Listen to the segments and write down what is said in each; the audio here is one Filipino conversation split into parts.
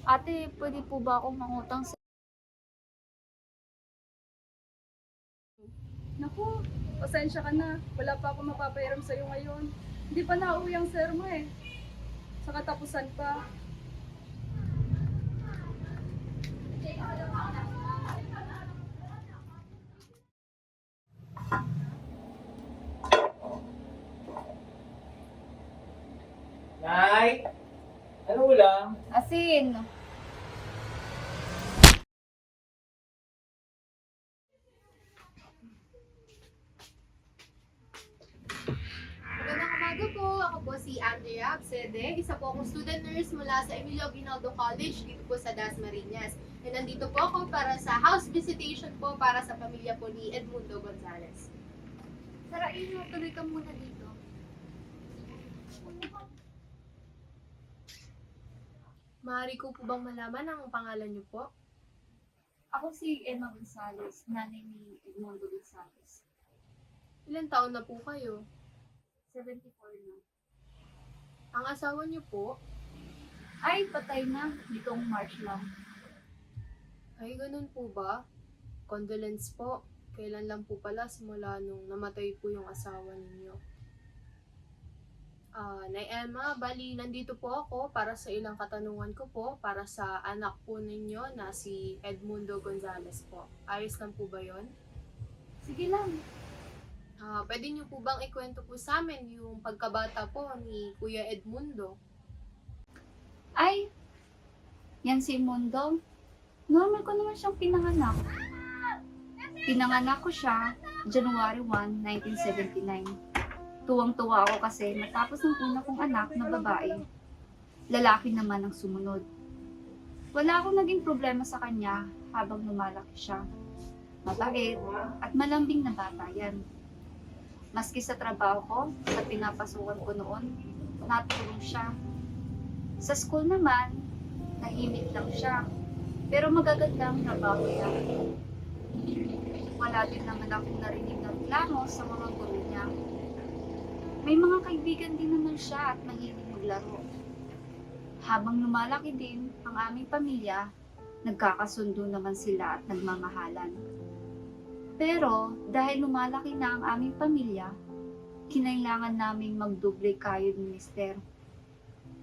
Ate, pwede po ba akong mangutang sa... Naku, pasensya ka na. Wala pa ako mapapahiram sa'yo ngayon. Hindi pa nauwi ang sir mo eh. Sa katapusan pa. Nay, ano ulam? Asin! Magandang umaga po. Ako po si Andrea Absede. Isa po akong student nurse mula sa Emilio Aguinaldo College dito po sa Dasmariñas. And nandito po ako para sa house visitation po para sa pamilya po ni Edmundo Gonzalez. Sarain mo, tuloy ka muna dito. Maaari ko po bang malaman ang pangalan niyo po? Ako si Emma Gonzalez, nanay ni Edmundo Gonzalez. Ilan taon na po kayo? 74 na. Ang asawa niyo po? Ay, patay na. Nitong March lang. Ay, ganun po ba? Condolence po. Kailan lang po pala simula nung namatay po yung asawa ninyo? Nay Emma, bali nandito po ako para sa ilang katanungan ko po para sa anak po ninyo na si Edmundo Gonzalez po. Ayos lang po ba yon? Sige lang. Pwede niyo po bang ikwento po sa amin yung pagkabata po ni Kuya Edmundo? Ay, yan si Mundo. Normal ko naman siyang pinanganak. Pinanganak ko siya January 1, 1979. Tuwang-tuwa ako kasi matapos ng una kong anak na babae, lalaki naman ang sumunod. Wala akong naging problema sa kanya habang lumalaki siya. Mabait at malambing na bata yan. Maski sa trabaho ko, sa pinapasukan ko noon, natulong siya. Sa school naman, tahimik lang siya. Pero magaganda ang trabaho niya. Wala din naman akong narinig ng reklamo sa mga guro niya. May mga kaibigan din naman siya at mahilig maglaro. Habang lumalaki din ang aming pamilya, nagkakasundo naman sila at nagmamahalan. Pero dahil lumalaki na ang aming pamilya, kinailangan naming magdoble kayod ni Mister.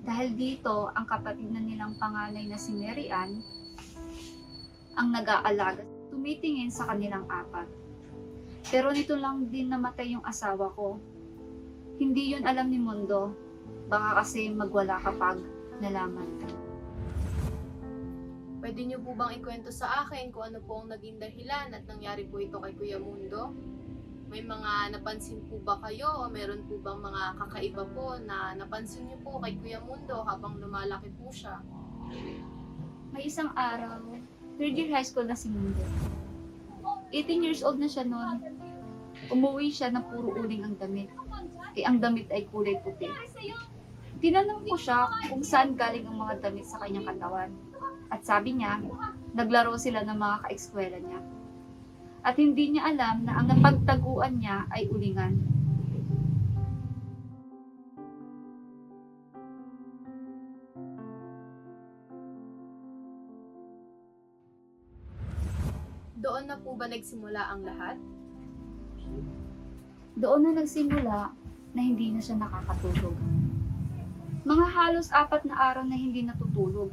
Dahil dito, ang kapatid na nilang panganay na si Mary Ann, ang nag-aalaga, tumitingin sa kanilang apat. Pero nito lang din namatay yung asawa ko. Hindi yun alam ni Mundo, baka kasi magwala kapag nalaman. Pwede niyo po bang ikwento sa akin kung ano po ang naging dahilan at nangyari po ito kay Kuya Mundo? May mga napansin po ba kayo o meron po bang mga kakaiba po na napansin niyo po kay Kuya Mundo habang lumalaki po siya? May isang araw, third year high school na si Mundo. 18 years old na siya noon. Umuwi siya na puro uling ang damit. Ang damit ay kulay puti. Tinanong ko siya kung saan galing ang mga damit sa kanyang katawan. At sabi niya, naglaro sila ng mga ka-eskwela niya. At hindi niya alam na ang napagtaguan niya ay ulingan. Doon na po ba nagsimula ang lahat? Doon na nagsimula na hindi na siya nakakatulog. Mga halos 4 na araw na hindi natutulog.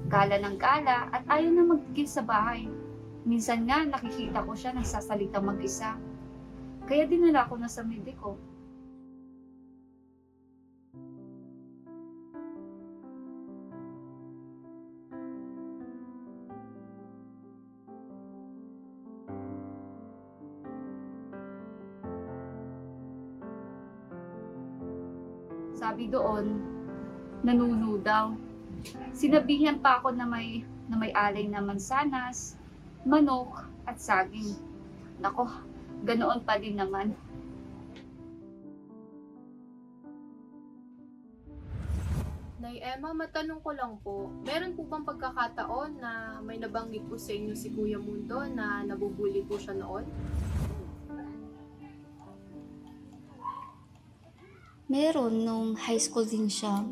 Gala ng gala at ayaw na magigil sa bahay. Minsan nga nakikita ko siya nagsasalita mag-isa. Kaya dinala ko na sa mediko. Sabi doon, nanuno daw. Sinabihan pa ako na may alay na mansanas, manok at saging. Nako, ganoon pa din naman. Nay Emma, matanong ko lang po, meron po bang pagkakataon na may nabanggit po sa inyo si Kuya Mundo na nabubuli po siya noon? Meron nung high school din siya.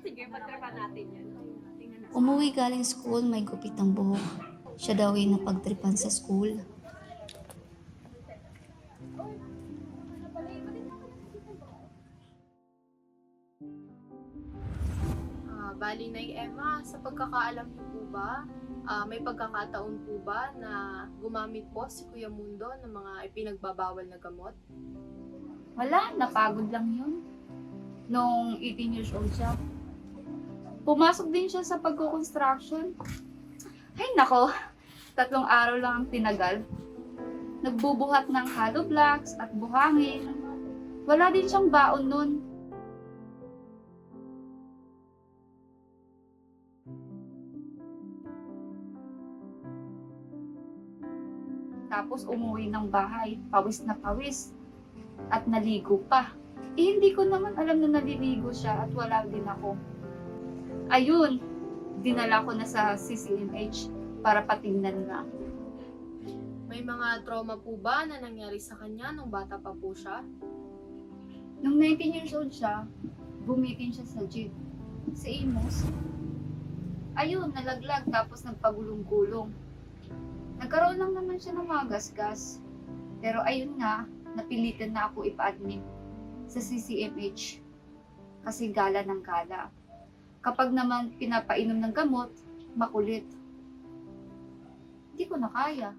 Sige, pagtripan natin yan. Tingnan natin. Umuwi galing school, may gupit ng buhok. Siya daw ay napagtripan sa school. Bali na Emma, sa pagkakaalam niyo po ba, may pagkakataon po ba na gumamit po si Kuya Mundo ng mga ipinagbabawal na gamot? Wala, napagod lang yun. Nung 18 years old siya. Pumasok din siya sa pagko-construction. Ay nako, 3 araw lang ang tinagal. Nagbubuhat ng hollow blocks at buhangin. Wala din siyang baon nun. Tapos umuwi ng bahay, pawis na pawis. At naligo pa. Hindi ko naman alam na naliligo siya at wala din ako. Ayun, dinala ko na sa CCMH para patingnan na. May mga trauma po ba na nangyari sa kanya nung bata pa po siya? Nung 19 years old siya, bumitin siya sa jeep. Sa Imus. Ayun, nalaglag tapos nagpagulong-gulong. Nagkaroon lang naman siya ng mga gasgas. Pero ayun nga, napilitan na ako ipa-admit sa CCMH. Kasi gala ng gala. Kapag naman pinapainom ng gamot, makulit. Hindi ko na kaya.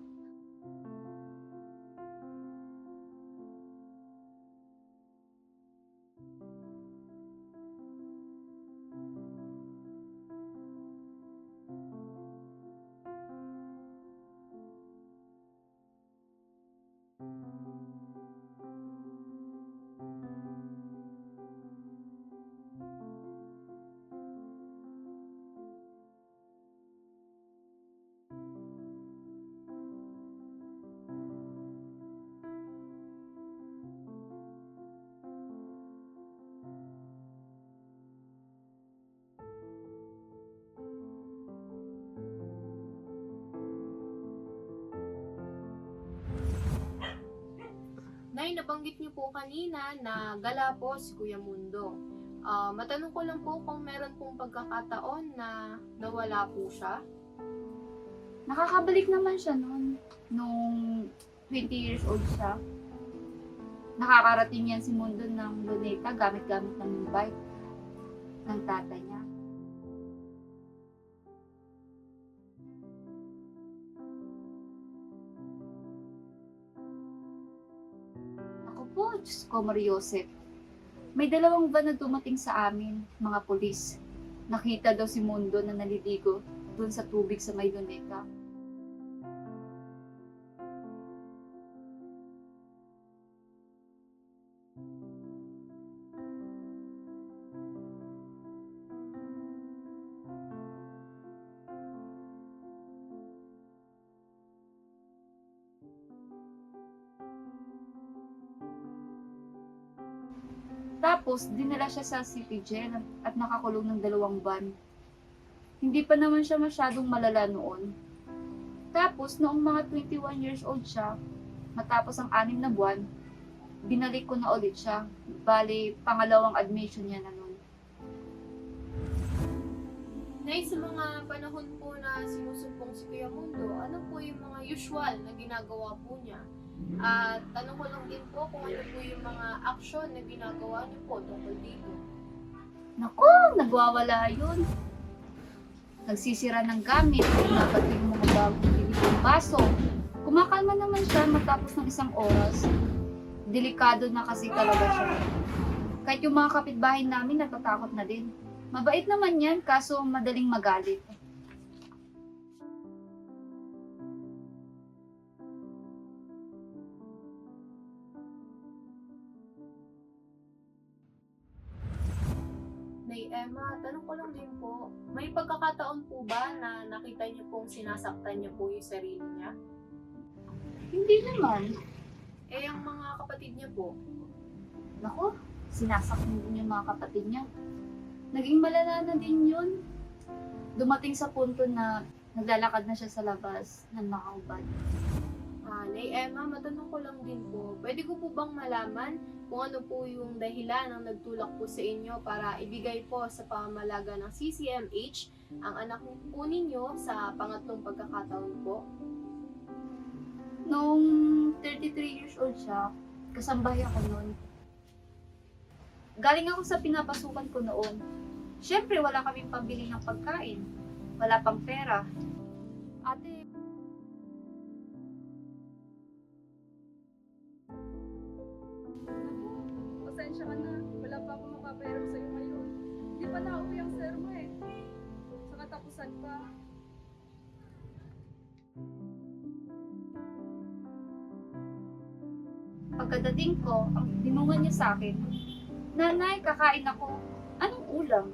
Nay, nabanggit niyo po kanina na gala po si Kuya Mundo. Matanong ko lang po kung meron pong pagkakataon na nawala po siya. Nakakabalik naman siya noon. Nung 20 years old siya. Nakakarating yan si Mundo ng Luneta gamit-gamit ng yung bike ng tatay niya. Ako po, Diyos ko, Mariosep. May 2 van na dumating sa amin, mga pulis. Nakita daw si Mundo na naliligo doon sa tubig sa may Luneta. Tapos, dinala siya sa city jail at nakakulong ng 2 buwan. Hindi pa naman siya masyadong malala noon. Tapos, noong mga 21 years old siya, matapos ang 6 na buwan, binalik ko na ulit siya. Bali, pangalawang admission niya na noon. Nay, sa mga panahon po na sinusumpong si Kuya Mundo, ano po yung mga usual na ginagawa po niya? At tanong ko lang din po kung ano po yung mga aksyon na ginagawa niyo po tungkol dito. Naku, nagwawala yun. Nagsisira ng gamit, dapat yung mga bagong binigong baso. Kumakalma naman siya matapos ng 1 oras. Delikado na kasi talaga siya. Kahit yung mga kapitbahay namin natatakot na din. Mabait naman yan, kaso madaling magalit. Nay Emma, tanong ko lang din po, may pagkakataon po ba na nakita niyo pong sinasaktan niya po yung sarili niya? Hindi naman. Eh, ang mga kapatid niya po, Naku, sinasaktan din yung mga kapatid niya. Naging malala na din yun. Dumating sa punto na naglalakad na siya sa labas ng nakaubad. Nay Emma, matanong ko lang din po, pwede ko po bang malaman kung ano po yung dahilan ng nagtulak po sa inyo para ibigay po sa pamamalaga ng CCMH ang anak po ninyo sa pangatlong pagkakataon po? Noong 33 years old siya, kasambahay ako noon. Galing ako sa pinapasukan ko noon. Siyempre, wala kaming pambili ng pagkain. Wala pang pera. Ate, Pasensya ka na. Wala pa akong mapapahiram sa'yo ngayon. Hindi pa nauwi ang sir mo eh. Sa katapusan pa. pagkadating ko, ang dinungan niya sa akin, Nanay, kakain ako. Anong ulam?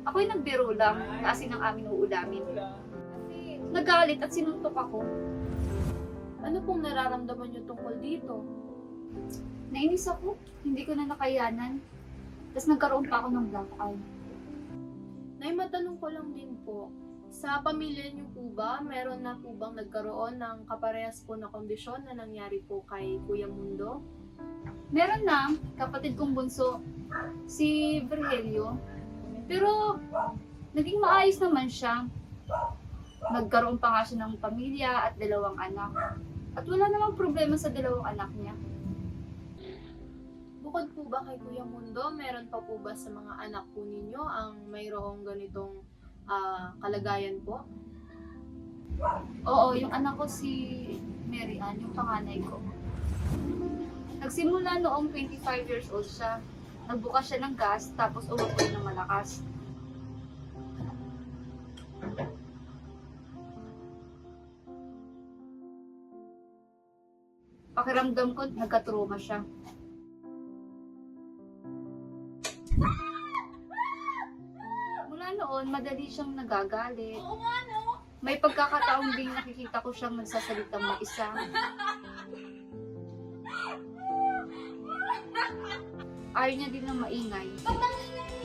Ako'y nagbiro lang, kasi ng aming uulamin. Ulam. Nagalit at sinuntok ako. Ano pong nararamdaman niyo tungkol dito? Nainis ako, hindi ko na nakayanan. Tapos nagkaroon pa ako ng black eye. Nay, matanong ko lang din po, sa pamilya niyo po ba, meron na po bang nagkaroon ng kaparehas po na kondisyon na nangyari po kay Kuya Mundo? Meron na, kapatid kong bunso, si Virgilio. Pero, naging maayos naman siya. Nagkaroon pa nga siya ng pamilya at 2 anak. At wala namang problema sa 2 anak niya. Bukod po ba kay Kuya Mundo, meron pa po ba sa mga anak po ninyo ang mayroong ganitong kalagayan po? Oo, yung anak ko si Mary Ann, yung panganay ko. Nagsimula noong 25 years old siya. Nagbukas siya ng gas, tapos umapoy ng malakas. Pakiramdam ko, nagka-trauma siya. Mula noon, madali siyang nagagalit. May pagkakataong ding nakikita ko siyang nagsasalitang mag-isa. Ayaw niya din ng maingay.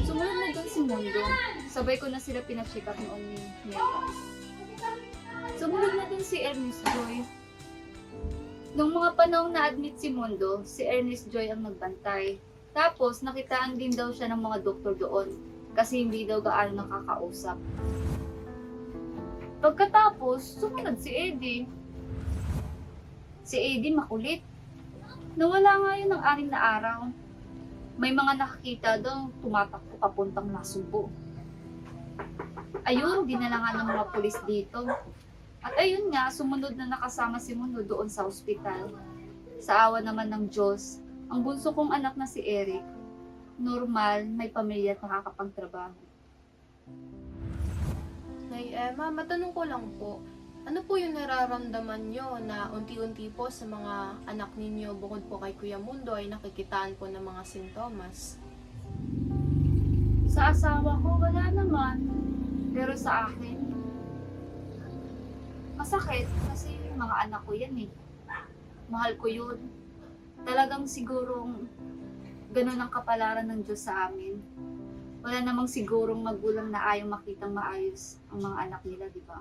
Sumunod na doon si Mundo. Sabay ko na sila pina-check up noon ni Mela. Sumunod na doon si Ernest Joy. Nung mga panahong na-admit si Mundo, si Ernest Joy ang nagbantay. Tapos, nakitaan din daw siya ng mga doktor doon kasi hindi daw gaano nakakausap. Pagkatapos, sumunod si Eddie. Si Eddie makulit. Nawala nga yun ng 6 na araw. May mga nakakita daw tumatakbo papuntang Nasugbo. Ayun, dinala nga ng mga pulis dito. At ayun nga, sumunod na nakasama si Mundo doon sa ospital. Sa awa naman ng Diyos, ang bunso kong anak na si Eric, normal, may pamilya at nakakapagtrabaho. Nay Emma, matanong ko lang po, ano po yung nararamdaman nyo na unti-unti po sa mga anak ninyo bukod po kay Kuya Mundo ay nakikitaan po ng mga sintomas? Sa asawa ko, wala naman. Pero sa akin, masakit kasi mga anak ko yan eh. Mahal ko yun. Talagang sigurong ganun ang kapalaran ng Diyos sa amin. Wala namang sigurong magulang na ayaw makitang maayos ang mga anak nila, di ba?